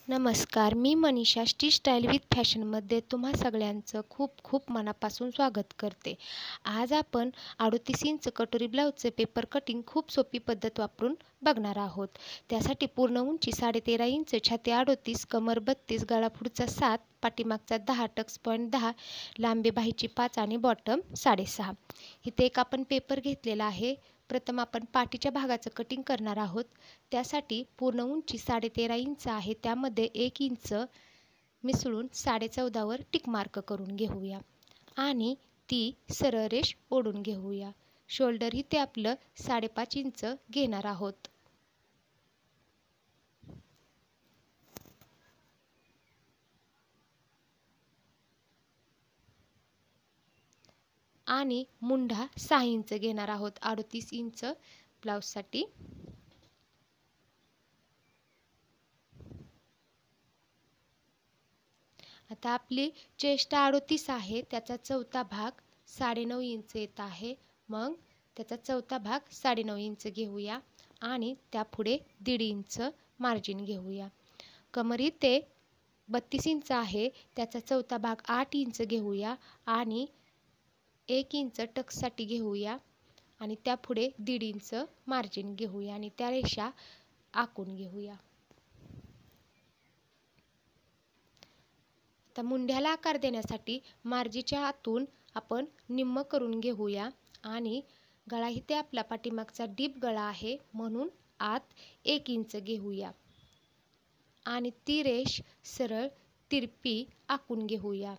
नमस्कार, मी Manisha stitch style with फॅशनमध्ये तुम्हा सगळ्यांचं खूप खूप मनापासून स्वागत करते. आज आपण 38 इंच कटोरी ब्लाऊजचे पेपर कटिंग खूप सोपी पद्धत वापरून बघणार आहोत. त्यासाठी पूर्ण उंची 13.5 इंच, छाती 38, कमर 32, गळा पुढचा 7, पाठीमागचा 10, टक्स पॉईंट 10, लांबी बाहीची 5 आणि बॉटम 6.5. इथे एक आपण पेपर घेतलेला आहे. प्रथम आपण पाठीच्या भागाचं कटिंग करणार आहोत. त्यासाठी पूर्ण उंची 13.5 इंच आहे, त्यामध्ये 1 इंच मिसळून 14.5 वर टिक मार्क करून घेऊया आणि ती सरळ रेष ओढून घेऊया. शोल्डर इथे आपलं 5.5 इंच घेणार आहोत. आणि मुंढा 6 इंच घेणार आहोत 38 इंच ब्लाऊजसाठी. आता आपली चेस्ट 38 आहे, त्याचा चौथा भाग 9.5 इंच येत आहे. मग त्याचा चौथा भाग 9.5 इंच घेऊया आणि त्यापुढे 1.5 इंच मार्जिन घेऊया. कमर इथे 32 इंच आहे, त्याचा चौथा भाग 8 इंच घेऊया आणि 1 इंच टक्ससाठी घेऊया आणि त्यापुढे 1.5 इंच मार्जिन घेऊया आणि त्या रेषा आखून घेऊया. आता मुंढ्याला आकार देण्यासाठी मार्जिनच्या आतून आपण निम्म करून घेऊया आणि गळा इथे आपला पाठीमागचा डीप गळा आहे, म्हणून आत 1 इंच घेऊया आणि ती रेष सरळ तिरपी आखून घेऊया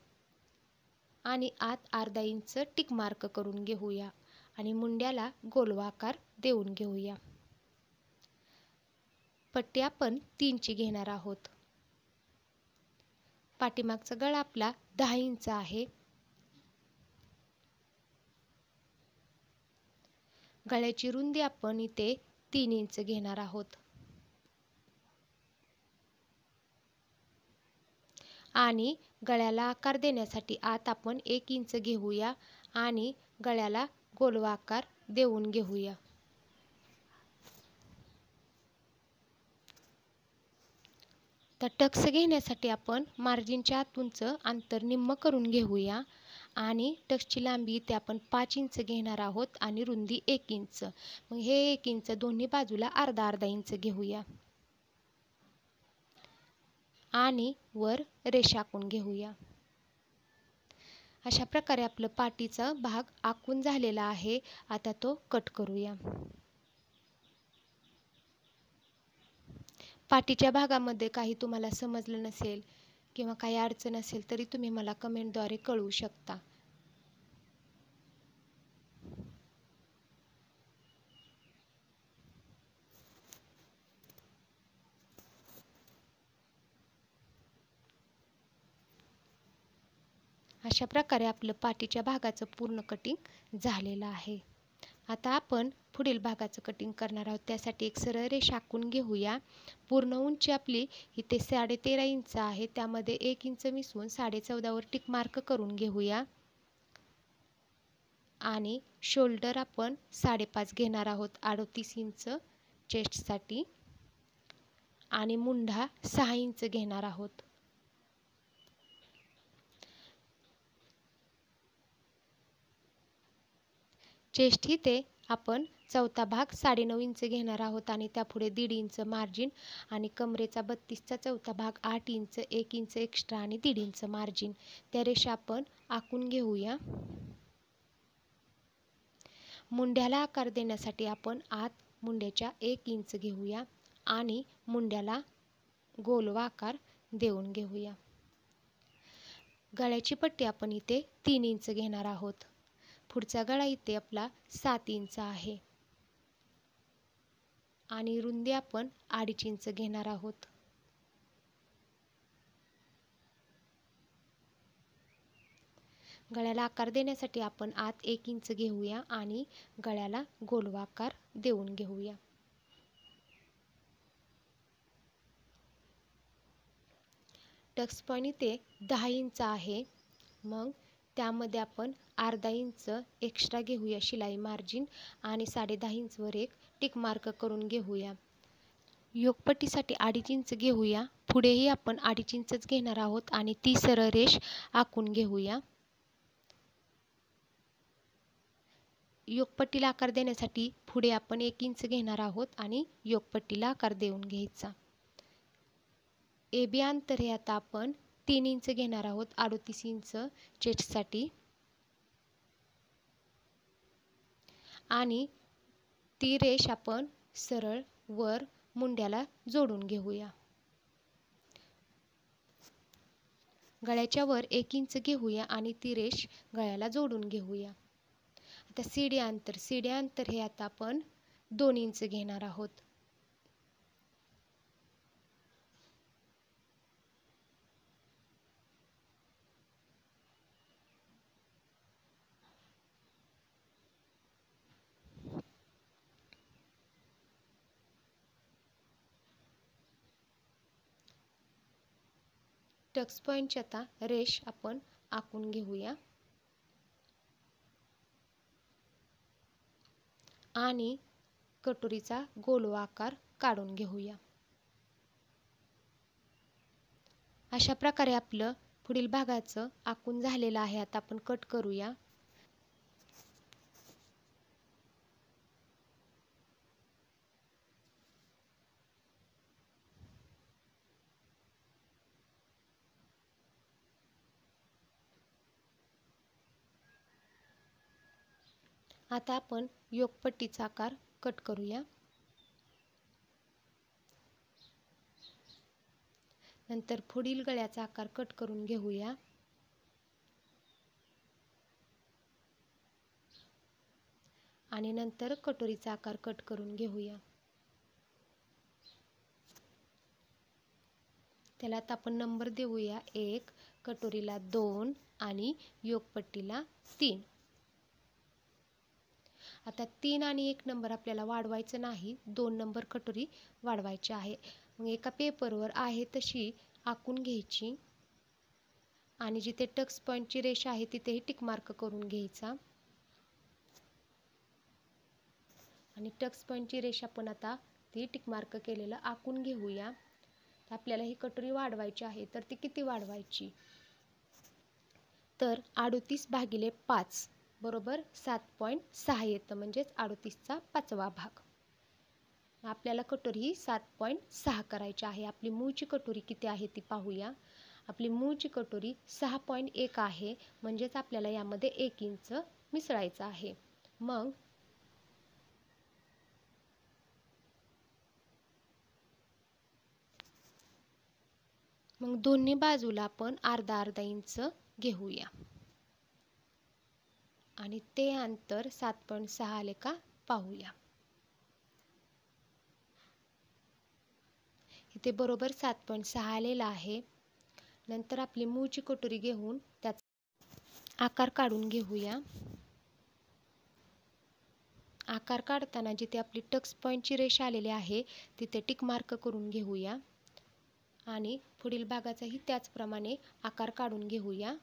आणि आत अर्धा इंच टिक मार्क करून घेऊया आणि मुंड्याला गोलवा आकार देऊन घेऊया. पट्टी आपण 3 ची घेणार आहोत. पाठीमागचा गळा आपला 10 इंच आहे. गळ्याची रुंदी आपण इथे 3 इंच घेणार आहोत आणि गळ्याला आकार देण्यासाठी आत आपण 1 इंच घेऊया आणि गळ्याला गोलवा आकार देऊन घेऊया. तर टक्स घेण्यासाठी आपण मार्जिनच्या आतूनचं अंतर निम्म करून घेऊया आणि टक्सची लांबी इथे आपण 5 इंच घेणार आहोत आणि रुंदी 1 इंच. मग हे 1 इंच दोन्ही बाजूला अर्धा इंच घेऊया आणि वर रेषा आखून घेऊया. अशा प्रकारे आपलं पाठीचा भाग आखून झालेला आहे. आता तो कट करूया. पाठीच्या भागामध्ये काही तुम्हाला समजलं नसेल किंवा काही अडचण असेल तरी तुम्ही मला कमेंटद्वारे कळवू शकता. अशा प्रकारे आपलं पाठीच्या भागाचं पूर्ण कटिंग झालेलं आहे. आता आपण पुढील भागाचं कटिंग करणार आहोत. त्यासाठी एक सरळ रेषा आखून घेऊया. पूर्ण उंची आपली इथे 13.5 इंच आहे, त्यामध्ये 1 इंच मिसळून 14.5 वर टिक मार्क करून घेऊया आणि शोल्डर आपण 5.5 घेणार आहोत 38 इंच चेस्टसाठी आणि मुंढा 6 इंच घेणार आहोत. चेस्ट इथे आपण चौथा भाग 9.5 इंच घेणार आहोत आणि त्यापुढे 1.5 इंच मार्जिन आणि कमरेचा 32चा चौथा भाग 8 इंच, 1 इंच एक्स्ट्रा आणि 1.5 इंच मार्जिन. त्या रेषा आपण आखून घेऊया. मुंड्याला आकार देण्यासाठी आपण आत मुंड्याच्या 1 इंच घेऊया आणि मुंड्याला गोलवा आकार देऊन घेऊया. गळ्याची पट्टी आपण इथे 3 इंच घेणार आहोत. पुढचा गळा इथे आपला 7 इंच आहे आणि रुंदी आपण 2.5 इंच घेणार आहोत. गळ्याला आकार देण्यासाठी आपण आत 1 इंच घेऊया आणि गळ्याला गोलवा आकार देऊन घेऊया. टक्स पॉईंट इथे 10 इंच आहे. मग त्यामध्ये आपण अर्धा इंच एक्स्ट्रा घेऊया शिलाई मार्जिन आणि 10.5 इंचवर एक टिक मार्क करून घेऊया. योगपट्टीसाठी 2.5 इंच घेऊया. पुढेही आपण 2.5 इंचच घेणार आहोत आणि ती सरळ रेष आखून घेऊया. योगपट्टीला आकार देण्यासाठी पुढे आपण 1 इंच घेणार आहोत आणि योगपट्टीला आकार देऊन घ्यायचा. AB अंतर हे आता आपण 3 इंच घेणार आहोत 38 इंच चेस्टसाठी आणि ती रेष आपण सरळ वर मुंड्याला जोडून घेऊया. गळ्याच्या वर 1 इंच घेऊया आणि ती रेष गळ्याला जोडून घेऊया. आता सीडी अंतर हे आता आपण 2 इंच घेणार आहोत. टक्स पॉइंटची आता रेष आपण आखून घेऊया आणि कटोरीचा गोल आकार काढून घेऊया. अशा प्रकारे आपलं पुढील भागाचं आखून झालेलं आहे. आता आपण कट करूया. आता आपण योगपट्टीचा आकार कट करूया. नंतर पुढील गळ्याचा आकार कट करून घेऊया. आणि नंतर कटोरीचा आकार कट करून घेऊया. त्याला आता आपण नंबर देऊया 1, कटोरीला 2 आणि योगपट्टीला 3. आता 3 आणि 1 नंबर आपल्याला वाढवायचं नाही, 2 नंबर कटोरी वाढवायची आहे. मग एका पेपरवर आहे तशी आखून घ्यायची आणि जिथे टक्स पॉइंटची रेषा आहे तिथेही टिक मार्क करून घ्यायचा आणि टक्स पॉइंटची रेषा पण आता ती टिक मार्क केलेलं आखून घेऊया. आपल्याला ही कटोरी वाढवायची आहे तर ती किती वाढवायची, तर 38/5 बरोबर 7.6 येतं, म्हणजेच 38चा 5वा भाग. आपल्याला कटोरी ही 7.6 करायची आहे. आपली मूळची कटोरी किती आहे ती पाहूया. आपली मूळची कटोरी 6.1 आहे, म्हणजेच आपल्याला यामध्ये 1 इंच मिसळायचं आहे. मग दोन्ही बाजूला आपण अर्धा इंच घेऊया आणि ते अंतर 7.6 आले का पाहूया. इथे बरोबर 7.6 आलेला आहे. नंतर आपली मूळची कटोरी घेऊन त्याचा आकार काढून घेऊया. आकार काढताना जिथे आपली टक्स पॉइंटची रेषा आलेली आहे तिथे टिक मार्क करून घेऊया आणि पुढील भागाचाही त्याचप्रमाणे आकार काढून घेऊया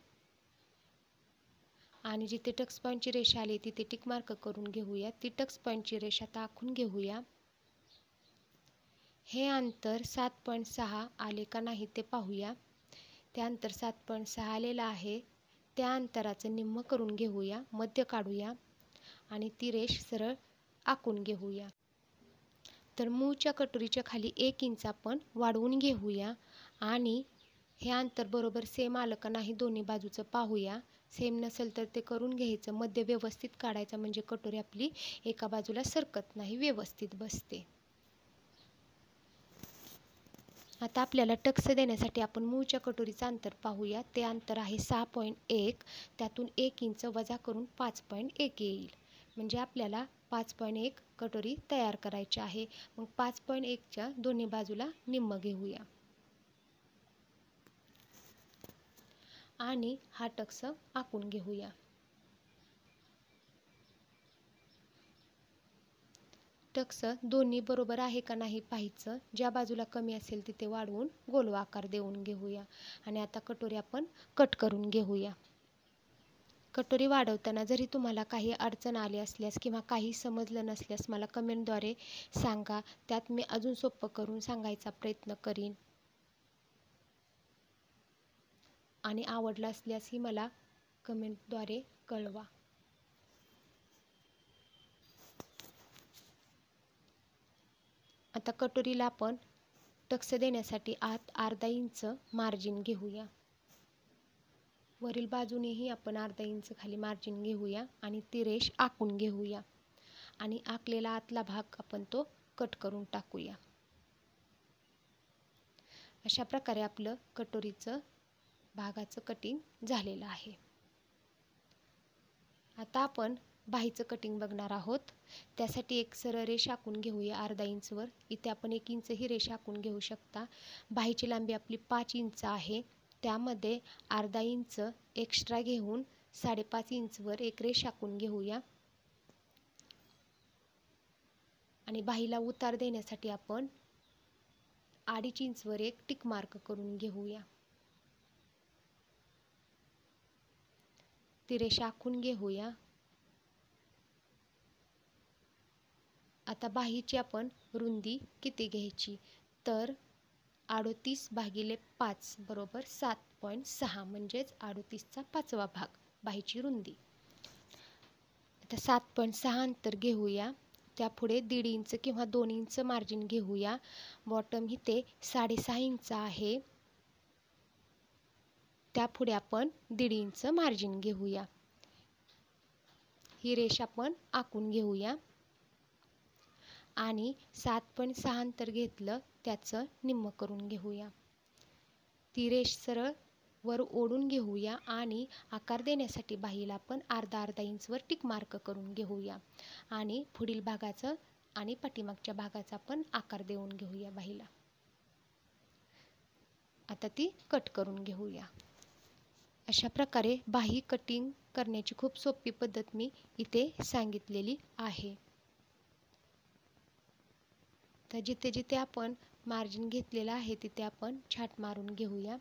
आणि जिथे टक्स पॉइंटची रेषा आली तिथे टिक मार्क करून घेऊया. ती टक्स पॉइंटची रेषा आखून घेऊया. हे अंतर 7.6 आले का नाही ते पाहूया. ते अंतर 7.6 आलेलं आहे. त्या अंतराचं निम्म करून घेऊया, मध्य काढूया आणि ती रेष सरळ आखून घेऊया. तर मूळच्या कटोरीच्या खाली 1 इंच आपण वाढवून घेऊया आणि हे अंतर बरोबर सेम आलं का नाही दोन्ही बाजूचं पाहूया. सेम नसेल तर ते करून घ्यायचं. मध्य व्यवस्थित काढायचं म्हणजे कटोरी आपली एका बाजूला सरकत नाही, व्यवस्थित बसते. आता आपल्याला टक्स देण्यासाठी आपण मूळच्या कटोरीचं अंतर पाहूया. ते अंतर आहे 6.1. त्यातून 1 इंच वजा करून 5.1 येईल, म्हणजे आपल्याला 5.1 कटोरी तयार करायची आहे. मग 5.1च्या दोन्ही बाजूला निम्म घेऊया आणि हा टक्स आखून घेऊया. टक्स दोन्ही बरोबर आहे का नाही पाहायचं. ज्या बाजूला कमी असेल तिथे वाढवून गोल आकार देऊन घेऊया आणि आता कटोरी आपण कट करून घेऊया. कटोरी वाढवताना जरी तुम्हाला काही अडचण आली असल्यास किंवा काही समजलं नसल्यास मला कमेंटद्वारे सांगा. त्यात मी अजून सोपं करून सांगायचा प्रयत्न करीन. आणि आवडलं असल्यासही मला कमेंटद्वारे कळवा. आता कटोरीला आपण टक्स देण्यासाठी आत अर्धा इंच मार्जिन घेऊया. वरील बाजूनेही आपण अर्धा इंच खाली मार्जिन घेऊया आणि ती रेष आखून घेऊया आणि आखलेला आतला भाग आपण तो कट करून टाकूया. अशा प्रकारे आपलं कटोरीचं भागाचं कटिंग झालेलं आहे. आता आपण बाहीचं कटिंग बघणार आहोत. त्यासाठी एक सरळ रेष आखून घेऊया अर्धा इंचवर. इथे आपण 1 इंच ही रेष आखून घेऊ शकता. बाहीची लांबी आपली 5 इंच आहे. त्यामध्ये अर्धा इंच एक्स्ट्रा घेऊन 5.5 इंचवर एक रेष आखून घेऊया आणि बाहीला उतार देण्यासाठी आपण 2.5 इंचवर एक टिक मार्क करून घेऊया. ती रेष आखून घेऊया. आता बाहीची आपण रुंदी किती घ्यायची तर 38/5 बरोबर 7.6 म्हणजेच 38चा 5वा भाग बाहीची रुंदी. आता 7.6 अंतर घेऊया. त्यापुढे 1.5 इंच किंवा 2 इंच मार्जिन घेऊया. बॉटम इथे 6.5 इंच आहे. त्यापुढे आपण 1.5 इंच मार्जिन घेऊया. ही रेष आपण आखून घेऊया आणि 7.6 अंतर घेतलं त्याचं निम्म करून घेऊया. ती रेष सरळ वर ओढून घेऊया आणि आकार देण्यासाठी बाहीला आपण अर्धा इंचवर टिक मार्क करून घेऊया आणि पुढील भागाचं आणि पाठीमागच्या भागाचा आपण आकार देऊन घेऊया बाहीला. आता ती कट करून घेऊया. अशा प्रकारे बाही कटिंग करण्याची खूप सोपी पद्धत मी इथे सांगितलेली आहे. तर जिथे जिथे आपण मार्जिन घेतलेलं आहे तिथे आपण छाट मारून घेऊया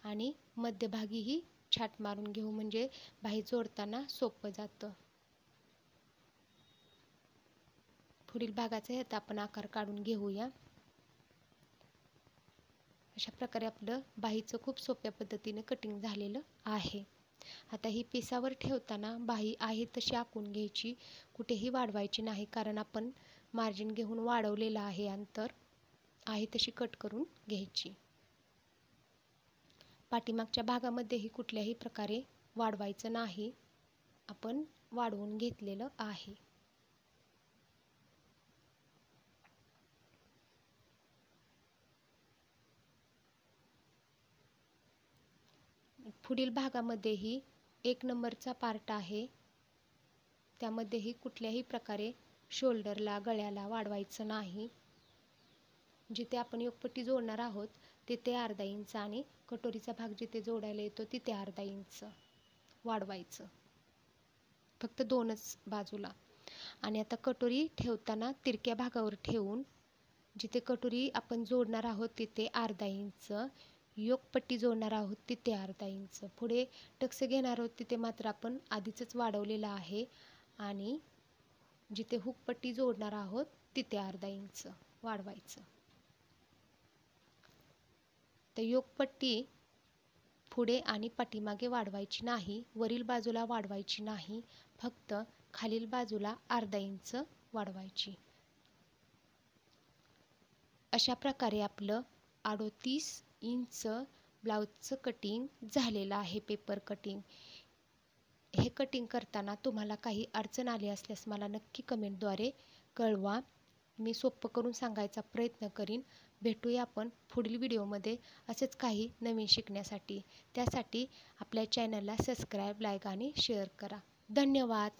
आणि मध्यभागीही छाट मारून घेऊ म्हणजे बाही जोडताना सोपं जातं. पुढील भागाचा ह्यात आपण आकार काढून घेऊया. अशा प्रकारे आपलं बाहीचं खूप सोप्या पद्धतीने कटिंग झालेलं आहे. आता ही पिसावर ठेवताना बाही आहे तशी आखून घ्यायची, कुठेही वाढवायची नाही कारण आपण मार्जिन घेऊन वाढवलेलं आहे अंतर. आहे तशी कट करून घ्यायची. पाठीमागच्या भागामध्येही कुठल्याही प्रकारे वाढवायचं नाही, आपण वाढवून घेतलेलं आहे. पुढील भागामध्येही 1 नंबरचा पार्ट आहे. त्यामध्येही कुठल्याही प्रकारे शोल्डरला गळ्याला वाढवायचं नाही. जिथे आपण योकपट्टी जोडणार आहोत तिथे अर्धा इंच आणि कटोरीचा भाग जिथे जोडायला येतो तिथे अर्धा इंच वाढवायचं, फक्त 2च बाजूला. आणि आता कटोरी ठेवताना तिरक्या भागावर ठेवून जिथे कटोरी आपण जोडणार आहोत तिथे अर्धा इंच, योकपट्टी जोडणार आहोत तिथे अर्धा इंच, पुढे टक्स घेणार आहोत तिथे मात्र आपण आधीच वाढवलेलं आहे आणि जिथे हुकपट्टी जोडणार आहोत तिथे अर्धा इंच वाढवायचं. तर योकपट्टी पुढे आणि पाठीमागे वाढवायची नाही, वरील बाजूला वाढवायची नाही, फक्त खालील बाजूला अर्धा इंच वाढवायची. अशा प्रकारे आपलं 38 इंच ब्लाउजचं कटिंग झालेलं आहे, पेपर कटिंग. हे कटिंग करताना तुम्हाला काही अडचण आली असल्यास मला नक्की कमेंटद्वारे कळवा. मी सोपं करून सांगायचा प्रयत्न करीन. भेटूया आपण पुढील व्हिडिओमध्ये असेच काही नवीन शिकण्यासाठी. त्यासाठी आपल्या चॅनलला सबस्क्राईब, लाईक आणि शेअर करा. धन्यवाद.